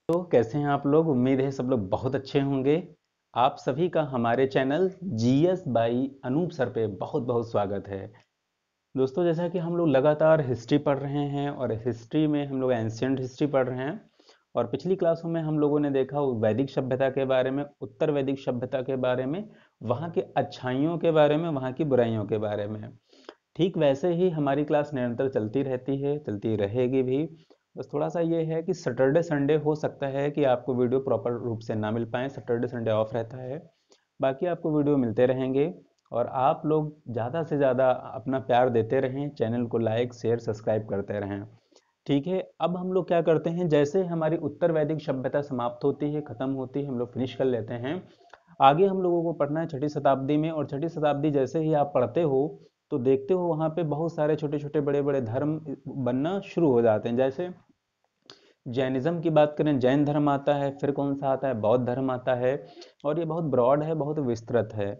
तो कैसे हैं आप लोग। उम्मीद है सब लोग बहुत अच्छे होंगे। आप सभी का हमारे channel GS by Anoop sir पे बहुत बहुत स्वागत है। दोस्तों, जैसा कि हम लोग लगातार हिस्ट्री पढ़ रहे हैं और हिस्ट्री में हम लोग एंशियंट हिस्ट्री पढ़ रहे हैं। और पिछली क्लासों में हम लोगों ने देखा वैदिक सभ्यता के बारे में, उत्तर वैदिक सभ्यता के बारे में, वहाँ के अच्छाइयों के बारे में, वहाँ की बुराइयों के बारे में। ठीक वैसे ही हमारी क्लास निरंतर चलती रहती है, चलती रहेगी भी। बस थोड़ा सा ये है कि सैटरडे संडे हो सकता है कि आपको वीडियो प्रॉपर रूप से ना मिल पाए, सैटरडे संडे ऑफ रहता है। बाकी आपको वीडियो मिलते रहेंगे। और आप लोग ज़्यादा से ज़्यादा अपना प्यार देते रहें, चैनल को लाइक शेयर सब्सक्राइब करते रहें। ठीक है, अब हम लोग क्या करते हैं, जैसे हमारी उत्तर वैदिक सभ्यता समाप्त होती है, ख़त्म होती है, हम लोग फिनिश कर लेते हैं। आगे हम लोगों को पढ़ना है छठी शताब्दी में। और छठी शताब्दी जैसे ही आप पढ़ते हो तो देखते हो वहाँ पे बहुत सारे छोटे छोटे बड़े बड़े धर्म बनना शुरू हो जाते हैं। जैसे जैनिज्म की बात करें, जैन धर्म आता है, फिर कौन सा आता है, बौद्ध धर्म आता है। और ये बहुत ब्रॉड है, बहुत विस्तृत है।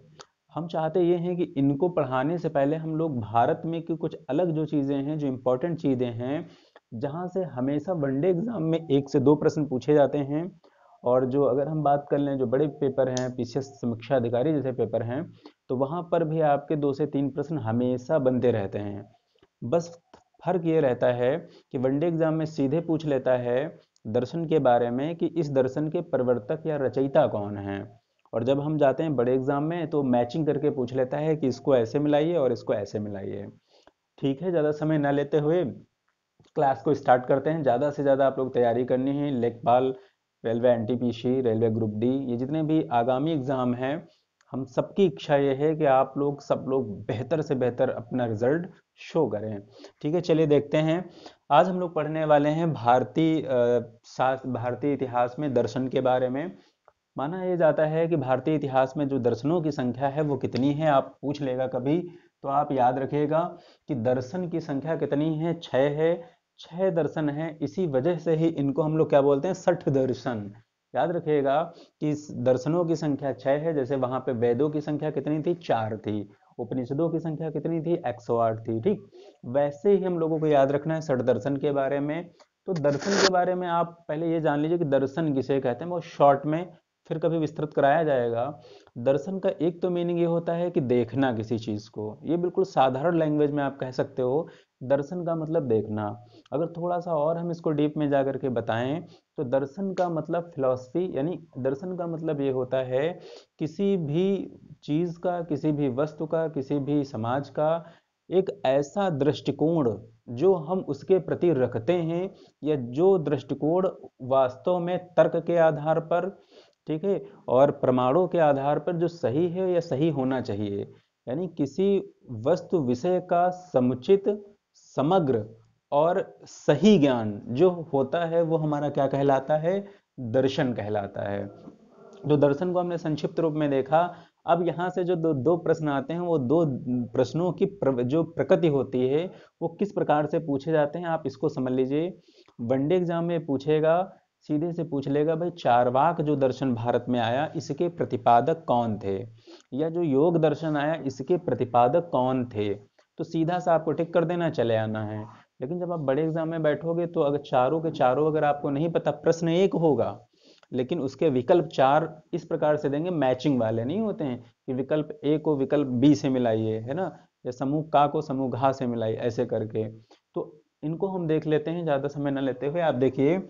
हम चाहते ये हैं कि इनको पढ़ाने से पहले हम लोग भारत में की कुछ अलग जो चीज़ें हैं, जो इम्पोर्टेंट चीज़ें हैं, जहाँ से हमेशा वनडे एग्जाम में 1 से 2 प्रश्न पूछे जाते हैं। और जो अगर हम बात कर लें जो बड़े पेपर हैं, पीसीएस समीक्षा अधिकारी जैसे पेपर हैं, तो वहाँ पर भी आपके 2 से 3 प्रश्न हमेशा बनते रहते हैं। बस फर्क ये रहता है कि वनडे एग्जाम में सीधे पूछ लेता है दर्शन के बारे में कि इस दर्शन के प्रवर्तक या रचयिता कौन है। और जब हम जाते हैं बड़े एग्जाम में तो मैचिंग करके पूछ लेता है कि इसको ऐसे मिलाइए और इसको ऐसे मिलाइए। ठीक है, ज़्यादा समय ना लेते हुए क्लास को स्टार्ट करते हैं। ज़्यादा से ज़्यादा आप लोग तैयारी करनी है। लेखपाल, railway NTPC, railway group D, ये जितने भी आगामी एग्ज़ाम हैं, हम सबकी इच्छा ये है कि आप लोग सब लोग बेहतर से बेहतर अपना रिजल्ट शो करें। ठीक है, चलिए देखते हैं। आज हम लोग पढ़ने वाले हैं भारतीय इतिहास में दर्शन के बारे में। माना यह जाता है कि भारतीय इतिहास में जो दर्शनों की संख्या है वो कितनी है, आप पूछ लेगा कभी तो आप याद रखिएगा कि दर्शन की संख्या कितनी है, 6 है। 6 दर्शन है, इसी वजह से ही इनको हम लोग क्या बोलते हैं, 60 दर्शन। याद रखिएगा कि इस दर्शनों की संख्या 6 है। जैसे वहां पे वेदों की संख्या कितनी थी, 4 थी। उपनिषदों की संख्या कितनी थी, 108 थी। ठीक वैसे ही हम लोगों को याद रखना है 60 दर्शन के बारे में। तो दर्शन के बारे में आप पहले ये जान लीजिए कि दर्शन किसे कहते हैं, बहुत शॉर्ट में, फिर कभी विस्तृत कराया जाएगा। दर्शन का एक तो मीनिंग ये होता है कि देखना किसी चीज को, ये बिल्कुल साधारण लैंग्वेज में आप कह सकते हो। दर्शन का मतलब देखना। अगर थोड़ा सा और हम इसको डीप में जाकर के बताएं तो दर्शन का मतलब फिलॉसफी, यानी दर्शन का मतलब ये होता है किसी भी चीज का, किसी भी वस्तु का, किसी भी समाज का एक ऐसा दृष्टिकोण जो हम उसके प्रति रखते हैं, या जो दृष्टिकोण वास्तव में तर्क के आधार पर, ठीक है, और प्रमाणों के आधार पर जो सही है या सही होना चाहिए, यानी किसी वस्तु विषय का समुचित, समग्र और सही ज्ञान जो होता है वो हमारा क्या कहलाता है, दर्शन कहलाता है। तो दर्शन को हमने संक्षिप्त रूप में देखा। अब यहाँ से जो दो दो प्रश्न आते हैं, वो दो प्रश्नों की जो प्रकृति होती है वो किस प्रकार से पूछे जाते हैं, आप इसको समझ लीजिए। वनडे एग्जाम में पूछेगा, सीधे से पूछ लेगा भाई चारवाक जो दर्शन भारत में आया इसके प्रतिपादक कौन थे, या जो योग दर्शन आया इसके प्रतिपादक कौन थे। तो सीधा सा आपको टिक कर देना, चले आना है। लेकिन जब आप बड़े एग्जाम में बैठोगे तो अगर चारों के चारों अगर आपको नहीं पता, प्रश्न एक होगा लेकिन उसके विकल्प 4 इस प्रकार से देंगे, मैचिंग वाले नहीं होते हैं कि विकल्प ए को विकल्प बी से मिलाइए, है ना, या समूह का को समूह घा से मिलाइए, ऐसे करके। तो इनको हम देख लेते हैं ज़्यादा समय न लेते हुए। आप देखिए,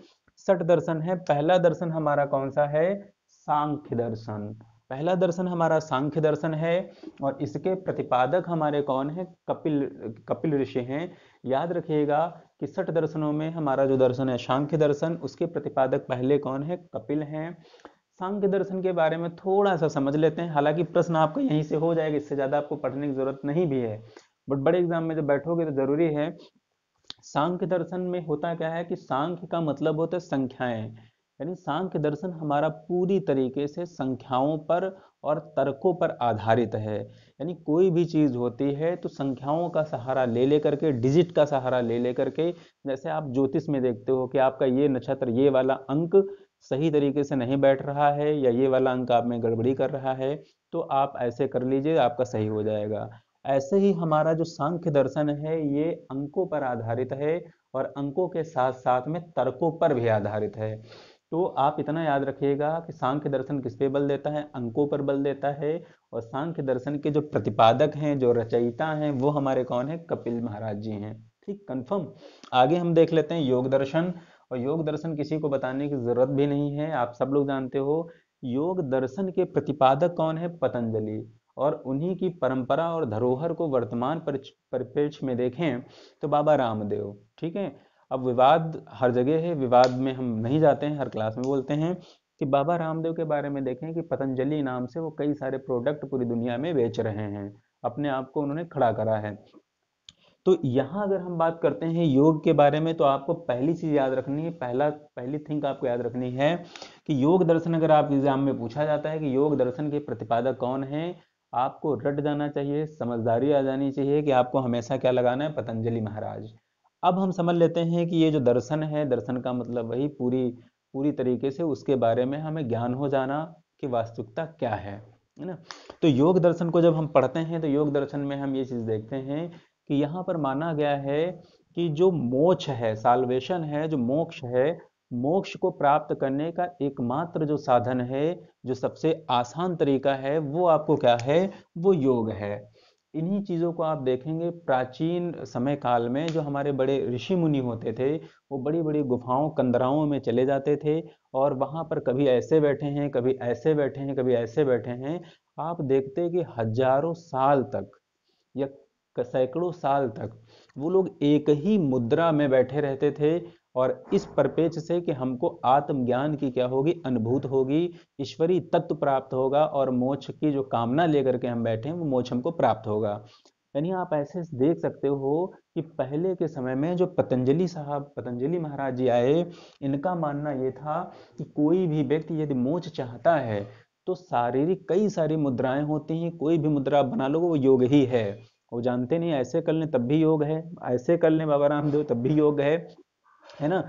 60 दर्शन है। पहला दर्शन हमारा कौन सा है, सांख्य दर्शन। पहला दर्शन हमारा सांख्य दर्शन है। और इसके प्रतिपादक हमारे कौन है, कपिल, कपिल ऋषि हैं। याद रखिएगा कि 60 दर्शनों में हमारा जो दर्शन है सांख्य दर्शन, उसके प्रतिपादक पहले कौन है, कपिल हैं। सांख्य दर्शन के बारे में थोड़ा सा समझ लेते हैं, हालांकि प्रश्न आपका यहीं से हो जाएगा, इससे ज्यादा आपको पढ़ने की जरूरत नहीं भी है। बट बड़े एग्जाम में जब बैठोगे तो जरूरी है। सांख्य दर्शन में होता क्या है कि सांख्य का मतलब होता है संख्याएं, यानी सांख्य दर्शन हमारा पूरी तरीके से संख्याओं पर और तर्कों पर आधारित है। यानी कोई भी चीज होती है तो संख्याओं का सहारा ले लेकर के, डिजिट का सहारा ले लेकर के, जैसे आप ज्योतिष में देखते हो कि आपका ये नक्षत्र, ये वाला अंक सही तरीके से नहीं बैठ रहा है, या ये वाला अंक आप में गड़बड़ी कर रहा है, तो आप ऐसे कर लीजिए, आपका सही हो जाएगा। ऐसे ही हमारा जो सांख्य दर्शन है ये अंकों पर आधारित है, और अंकों के साथ साथ में तर्कों पर भी आधारित है। तो आप इतना याद रखिएगा कि सांख्य दर्शन किस पे बल देता है, अंकों पर बल देता है। और सांख्य दर्शन के जो प्रतिपादक हैं, जो रचयिता हैं, वो हमारे कौन है, कपिल महाराज जी हैं। ठीक, कंफर्म। आगे हम देख लेते हैं योग दर्शन। और योग दर्शन किसी को बताने की जरूरत भी नहीं है, आप सब लोग जानते हो। योग दर्शन के प्रतिपादक कौन है, पतंजलि। और उन्हीं की परंपरा और धरोहर को वर्तमान परिप्रेक्ष्य में देखें तो बाबा रामदेव। ठीक है। अब विवाद हर जगह है, विवाद में हम नहीं जाते हैं, हर क्लास में बोलते हैं कि बाबा रामदेव के बारे में देखें कि पतंजलि नाम से वो कई सारे प्रोडक्ट पूरी दुनिया में बेच रहे हैं, अपने आप को उन्होंने खड़ा करा है। तो यहाँ अगर हम बात करते हैं योग के बारे में, तो आपको पहली चीज याद रखनी है, पहली थिंग आपको याद रखनी है कि योग दर्शन अगर आप एग्जाम में पूछा जाता है कि योग दर्शन के प्रतिपादक कौन है, आपको रट जाना चाहिए, समझदारी आ जानी चाहिए कि आपको हमेशा क्या लगाना है, पतंजलि महाराज। अब हम समझ लेते हैं कि ये जो दर्शन है, दर्शन का मतलब वही पूरी पूरी तरीके से उसके बारे में हमें ज्ञान हो जाना कि वास्तविकता क्या है ना। तो योग दर्शन को जब हम पढ़ते हैं तो योग दर्शन में हम ये चीज देखते हैं कि यहाँ पर माना गया है कि जो मोक्ष है, साल्वेशन है, जो मोक्ष है, मोक्ष को प्राप्त करने का एकमात्र जो साधन है, जो सबसे आसान तरीका है, वो आपको क्या है, वो योग है। इन्हीं चीजों को आप देखेंगे प्राचीन समय काल में जो हमारे बड़े ऋषि मुनि होते थे, वो बड़ी बड़ी गुफाओं कंदराओं में चले जाते थे और वहां पर कभी ऐसे बैठे हैं, कभी ऐसे बैठे हैं, कभी ऐसे बैठे हैं। आप देखते हैं कि हजारों साल तक या सैकड़ों साल तक वो लोग एक ही मुद्रा में बैठे रहते थे। और इस परपेच से कि हमको आत्मज्ञान की क्या होगी, अनुभूत होगी, ईश्वरीय तत्व प्राप्त होगा और मोक्ष की जो कामना लेकर के हम बैठे हैं वो मोक्ष हमको प्राप्त होगा। यानी आप ऐसे देख सकते हो कि पहले के समय में जो पतंजलि साहब, पतंजलि महाराज जी आए, इनका मानना ये था कि कोई भी व्यक्ति यदि मोक्ष चाहता है तो शारीरिक कई सारी मुद्राएं होती हैं, कोई भी मुद्रा बना लो वो योग ही है। वो जानते नहीं, ऐसे कर लें तब भी योग है, ऐसे कर लें बाबा रामदेव तब भी योग है ना,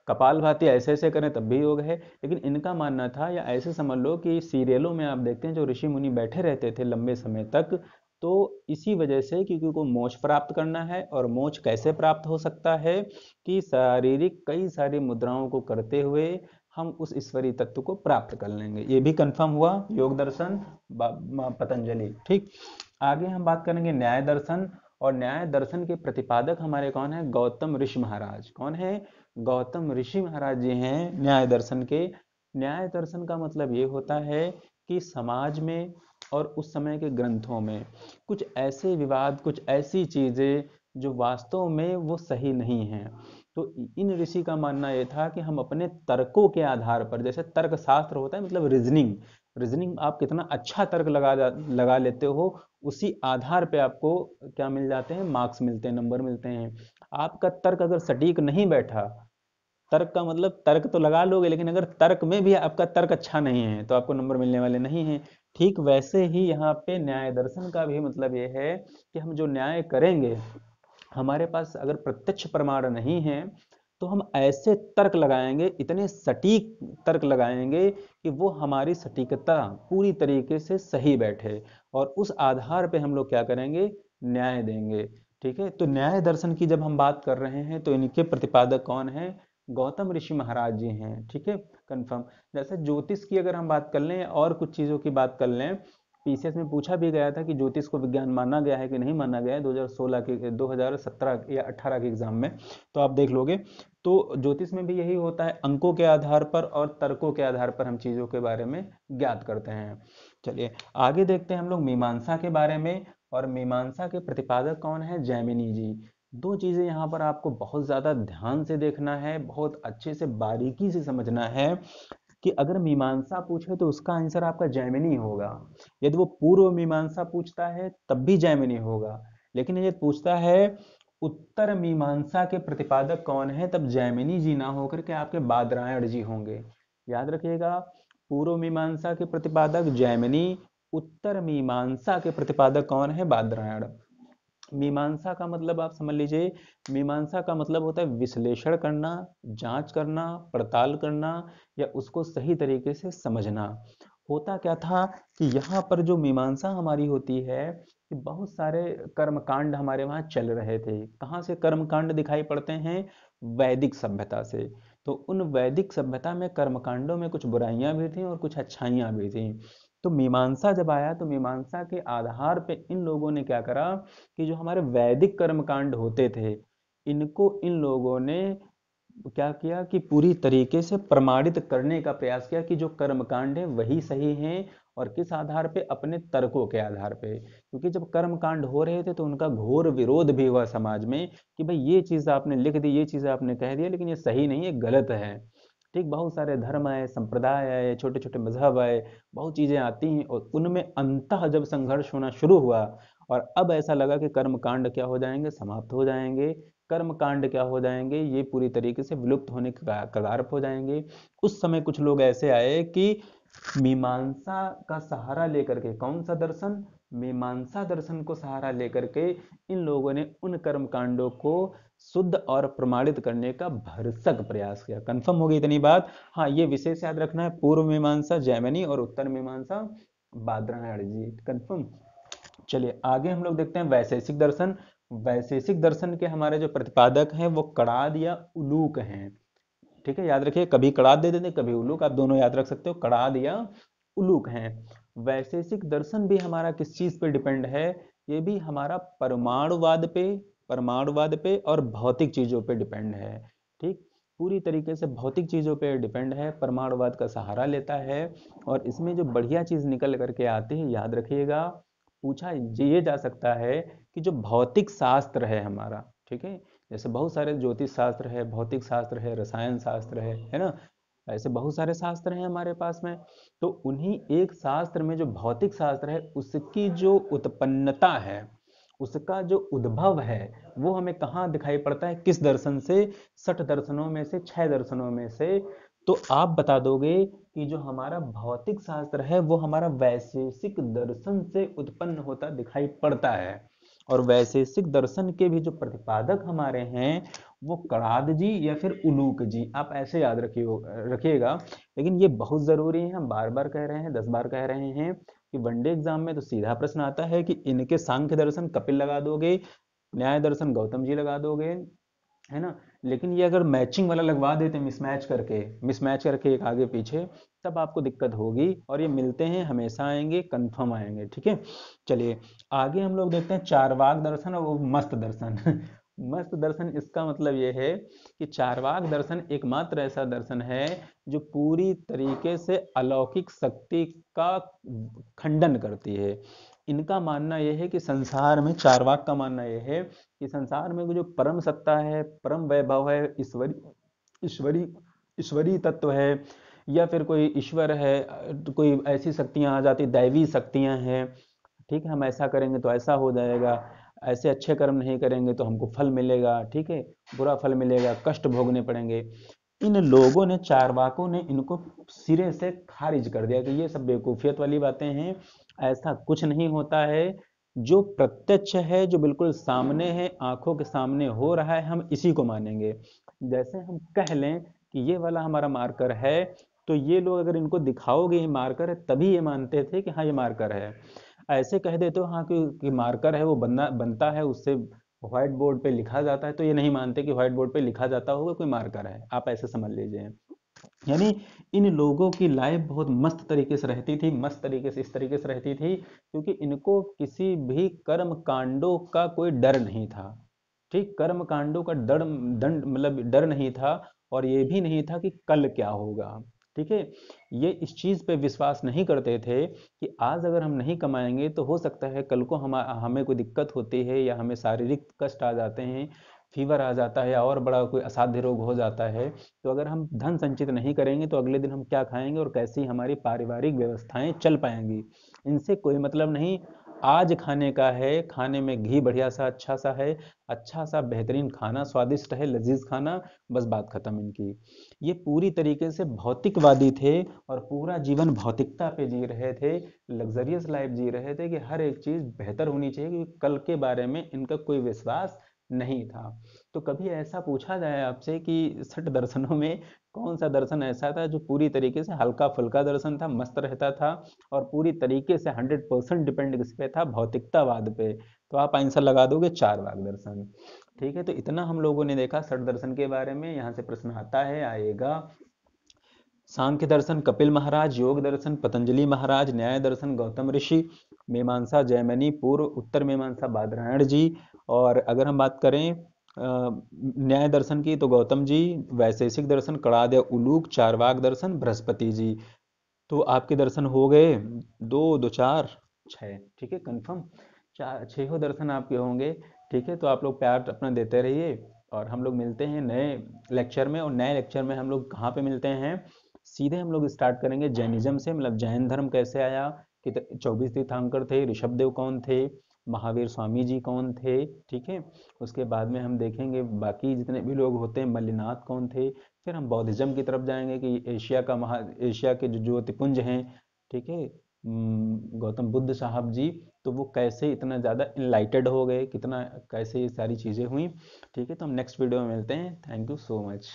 कपालभाति ऐसे ऐसे करें तब भी योग है। लेकिन इनका मानना था, या ऐसे समझ लो कि सीरियलों में आप देखते हैं जो ऋषि मुनि बैठे रहते थे लंबे समय तक, तो इसी वजह से क्योंकि उनको मोक्ष प्राप्त करना है। और मोक्ष कैसे प्राप्त हो सकता है कि शारीरिक कई सारी मुद्राओं को करते हुए हम उस ईश्वरीय तत्व को प्राप्त कर लेंगे। ये भी कंफर्म हुआ योग दर्शन पतंजलि। ठीक, आगे हम बात करेंगे न्याय दर्शन। और न्याय दर्शन के प्रतिपादक हमारे कौन है, गौतम ऋषि महाराज। कौन है, गौतम ऋषि महाराज जी हैं न्याय दर्शन के। न्याय दर्शन का मतलब ये होता है कि समाज में और उस समय के ग्रंथों में कुछ ऐसे विवाद, कुछ ऐसी चीजें जो वास्तव में वो सही नहीं हैं, तो इन ऋषि का मानना ये था कि हम अपने तर्कों के आधार पर, जैसे तर्क शास्त्र होता है मतलब रीजनिंग, रीजनिंग आप कितना अच्छा तर्क लगा लेते हो, उसी आधार पे आपको क्या मिल जाते हैं, मार्क्स मिलते हैं, नंबर मिलते हैं। आपका तर्क अगर सटीक नहीं बैठा, तर्क का मतलब तर्क तो लगा लोगे लेकिन अगर तर्क में भी आपका तर्क अच्छा नहीं है तो आपको नंबर मिलने वाले नहीं हैं। ठीक वैसे ही यहाँ पे न्याय दर्शन का भी मतलब ये है कि हम जो न्याय करेंगे, हमारे पास अगर प्रत्यक्ष प्रमाण नहीं है तो हम ऐसे तर्क लगाएंगे, इतने सटीक तर्क लगाएंगे कि वो हमारी सटीकता पूरी तरीके से सही बैठे, और उस आधार पे हम लोग क्या करेंगे, न्याय देंगे। ठीक है, तो न्याय दर्शन की जब हम बात कर रहे हैं तो इनके प्रतिपादक कौन है, गौतम ऋषि महाराज जी हैं। ठीक है, कंफर्म। जैसे ज्योतिष की अगर हम बात कर लें और कुछ चीजों की बात कर लें, पीसीएस में पूछा भी गया था कि ज्योतिष को विज्ञान माना गया है कि नहीं माना गया है, 2016 के 2017 या 18 के एग्जाम में, तो आप देख लोगे। तो ज्योतिष में भी यही होता है, अंकों के आधार पर और तर्कों के आधार पर हम चीजों के बारे में ज्ञात करते हैं। चलिए आगे देखते हैं हम लोग मीमांसा के बारे में। और मीमांसा के प्रतिपादक कौन है, जैमिनी जी। दो चीजें यहाँ पर आपको बहुत ज्यादा ध्यान से देखना है, बहुत अच्छे से बारीकी से समझना है कि अगर मीमांसा पूछे तो उसका आंसर आपका जैमिनी होगा। यदि वो पूर्व मीमांसा पूछता है तब भी जैमिनी होगा, लेकिन यदि पूछता है उत्तर मीमांसा के प्रतिपादक कौन है, तब जैमिनी जी ना होकर के आपके बादरायण जी होंगे। याद रखिएगा, पूर्व मीमांसा के प्रतिपादक जैमिनी, उत्तर मीमांसा के प्रतिपादक कौन है, बादरायण। मीमांसा का मतलब आप समझ लीजिए, मीमांसा का मतलब होता है विश्लेषण करना, जांच करना, पड़ताल करना, या उसको सही तरीके से समझना। होता क्या था कि यहाँ पर जो मीमांसा हमारी होती है कि बहुत सारे कर्मकांड हमारे वहाँ चल रहे थे। कहाँ से कर्मकांड दिखाई पड़ते हैं, वैदिक सभ्यता से। तो उन वैदिक सभ्यता में कर्मकांडों में कुछ बुराइयां भी थी और कुछ अच्छाइयां भी थी। तो मीमांसा जब आया तो मीमांसा के आधार पे इन लोगों ने क्या करा कि जो हमारे वैदिक कर्मकांड होते थे इनको इन लोगों ने क्या किया कि पूरी तरीके से प्रमाणित करने का प्रयास किया कि जो कर्मकांड है वही सही हैं। और किस आधार पे? अपने तर्कों के आधार पे। क्योंकि जब कर्मकांड हो रहे थे तो उनका घोर विरोध भी हुआ समाज में कि भाई ये चीज़ आपने लिख दी, ये चीज़ आपने कह दिया, लेकिन ये सही नहीं है, गलत है। ठीक, बहुत सारे धर्म आए, संप्रदाय आए, छोटे छोटे मजहब आए, बहुत चीज़ें आती हैं और उनमें अंतः जब संघर्ष होना शुरू हुआ और अब ऐसा लगा कि कर्मकांड क्या हो जाएंगे? समाप्त हो जाएंगे। कर्म कांड क्या हो जाएंगे? ये पूरी तरीके से विलुप्त होने के कगार पर हो जाएंगे। उस समय कुछ लोग ऐसे आए कि मीमांसा का सहारा लेकर के, कौन सा दर्शन? मीमांसा दर्शन को सहारा लेकर के इन लोगों ने उन कर्म कांडों को शुद्ध और प्रमाणित करने का भरसक प्रयास किया। कंफर्म होगी इतनी बात? हाँ, ये विशेष याद रखना है, पूर्व मीमांसा जैमिनी और उत्तर मीमांसा बादरायण जी। कंफर्म। चलिए आगे हम लोग देखते हैं वैशेषिक दर्शन। वैशेषिक दर्शन के हमारे जो प्रतिपादक हैं वो कणाद या उलूक हैं। ठीक है, याद रखिए, कभी कणाद दे देते कभी उलूक, आप दोनों याद रख सकते हो, कणाद या उलूक हैं। वैशेषिक दर्शन भी हमारा किस चीज पे डिपेंड है? ये भी हमारा परमाणुवाद पे और भौतिक चीजों पे डिपेंड है। ठीक, पूरी तरीके से भौतिक चीजों पे डिपेंड है, परमाणुवाद का सहारा लेता है। और इसमें जो बढ़िया चीज निकल करके आती है, याद रखिएगा, पूछा ये जा सकता है कि जो भौतिक शास्त्र है हमारा, ठीक है, जैसे बहुत सारे ज्योतिष शास्त्र है, भौतिक शास्त्र है, रसायन शास्त्र है ना, ऐसे बहुत सारे शास्त्र हैं हमारे पास में। तो उन्हीं एक शास्त्र में जो भौतिक शास्त्र है उसकी जो उत्पन्नता है, उसका जो उद्भव है, वो हमें कहाँ दिखाई पड़ता है? किस दर्शन से? 60 दर्शनों में से 6 दर्शनों में से। तो आप बता दोगे कि जो हमारा भौतिक शास्त्र है वो हमारा वैशेषिक दर्शन से उत्पन्न होता दिखाई पड़ता है। और वैशेषिक दर्शन के भी जो प्रतिपादक हमारे हैं वो कणाद जी या फिर उलूक जी, आप ऐसे याद रखिएगा। लेकिन ये बहुत जरूरी है, हम बार बार कह रहे हैं, 10 बार कह रहे हैं कि वनडे एग्जाम में तो सीधा प्रश्न आता है कि इनके सांख्य दर्शन कपिल लगा दोगे, न्याय दर्शन गौतम जी लगा दोगे, है ना। लेकिन ये अगर मैचिंग वाला लगवा देते, मिसमैच करके एक आगे पीछे, तब आपको दिक्कत होगी। और ये मिलते हैं, हमेशा आएंगे, कंफर्म आएंगे। ठीक है, चलिए आगे हम लोग देखते हैं चारवाक दर्शन और वो मस्त दर्शन। मस्त दर्शन, इसका मतलब ये है कि चारवाक दर्शन एकमात्र ऐसा दर्शन है जो पूरी तरीके से अलौकिक शक्ति का खंडन करती है। इनका मानना यह है कि संसार में, चारवाक का मानना यह है कि संसार में जो परम सत्ता है, परम वैभव है, ईश्वरी ईश्वरी तत्व है, या फिर कोई ईश्वर है, कोई ऐसी शक्तियां आ जाती, दैवी शक्तियां हैं। ठीक है, हम ऐसा करेंगे तो ऐसा हो जाएगा, ऐसे अच्छे कर्म नहीं करेंगे तो हमको फल मिलेगा, ठीक है, बुरा फल मिलेगा, कष्ट भोगने पड़ेंगे। इन लोगों ने, चारवाकों ने, इनको सिरे से खारिज कर दिया कि ये सब बेवकूफियत वाली बातें हैं, ऐसा कुछ नहीं होता है। जो प्रत्यक्ष है, जो बिल्कुल सामने है, आंखों के सामने हो रहा है, हम इसी को मानेंगे। जैसे हम कह लें कि ये वाला हमारा मार्कर है, तो ये लोग अगर इनको दिखाओगे ये मार्कर है तभी ये मानते थे कि हाँ ये मार्कर है। ऐसे कह देते हो हाँ कि मार्कर है, वो बनता है उससे, व्हाइट बोर्ड पे लिखा जाता है, तो ये नहीं मानते कि व्हाइट बोर्ड पे लिखा जाता होगा कोई मार्कर है, आप ऐसे समझ लीजिए। यानी इन लोगों की लाइफ बहुत मस्त तरीके से रहती थी, मस्त तरीके से इस तरीके से रहती थी क्योंकि इनको किसी भी कर्म कांडों का कोई डर नहीं था। ठीक, कर्म कांडों का डर, दंड मतलब डर नहीं था। और ये भी नहीं था कि कल क्या होगा। ठीक है, ये इस चीज पे विश्वास नहीं करते थे कि आज अगर हम नहीं कमाएंगे तो हो सकता है कल को हमें कोई दिक्कत होती है, या हमें शारीरिक कष्ट आ जाते हैं, फीवर आ जाता है, या और बड़ा कोई असाध्य रोग हो जाता है। तो अगर हम धन संचित नहीं करेंगे तो अगले दिन हम क्या खाएंगे और कैसी हमारी पारिवारिक व्यवस्थाएं चल पाएंगी, इनसे कोई मतलब नहीं। आज खाने का है, खाने में घी बढ़िया सा, अच्छा सा है, अच्छा सा बेहतरीन खाना, स्वादिष्ट है, लजीज खाना, बस बात खत्म इनकी। ये पूरी तरीके से भौतिकवादी थे और पूरा जीवन भौतिकता पे जी रहे थे, लग्जरियस लाइफ जी रहे थे कि हर एक चीज बेहतर होनी चाहिए, क्योंकि कल के बारे में इनका कोई विश्वास नहीं था। तो कभी ऐसा पूछा जाए आपसे कि 60 दर्शनों में कौन सा दर्शन ऐसा था जो पूरी तरीके से हल्का फुल्का दर्शन था, मस्त रहता था, और पूरी तरीके से 100% डिपेंड किस पे था? भौतिकतावाद पे। तो आप आंसर लगा दोगे चारवाक दर्शन। ठीक है, तो इतना हम लोगों ने देखा षट दर्शन के बारे में। यहाँ से प्रश्न आता है, आएगा सांख्य दर्शन कपिल महाराज, योग दर्शन पतंजलि महाराज, न्याय दर्शन गौतम ऋषि, मीमांसा जैमिनी, पूर्व उत्तर मीमांसा बादरायण जी। और अगर हम बात करें न्याय दर्शन की तो गौतम जी, वैशेषिक दर्शन कणाद उलूक, चारवाक दर्शन बृहस्पति जी। तो आपके दर्शन हो गए दो, दो चार छः, ठीक है कंफर्म, चार छह दर्शन आपके होंगे। ठीक है, तो आप लोग प्यार अपना देते रहिए और हम लोग मिलते हैं नए लेक्चर में। और नए लेक्चर में हम लोग कहाँ पे मिलते हैं, सीधे हम लोग स्टार्ट करेंगे जैनिज्म से, मतलब जैन धर्म कैसे आया, कि 24 तीर्थंकर थे, ऋषभदेव कौन थे, महावीर स्वामी जी कौन थे। ठीक है, उसके बाद में हम देखेंगे बाकी जितने भी लोग होते हैं, मल्लिनाथ कौन थे। फिर हम बौद्धिज्म की तरफ जाएंगे कि एशिया के जो ज्योतिपुंज हैं, ठीक है, गौतम बुद्ध साहब जी, तो वो कैसे इतना ज़्यादा इनलाइटेड हो गए, कितना कैसे ये सारी चीज़ें हुई। ठीक है, तो हम नेक्स्ट वीडियो में मिलते हैं। Thank you so much.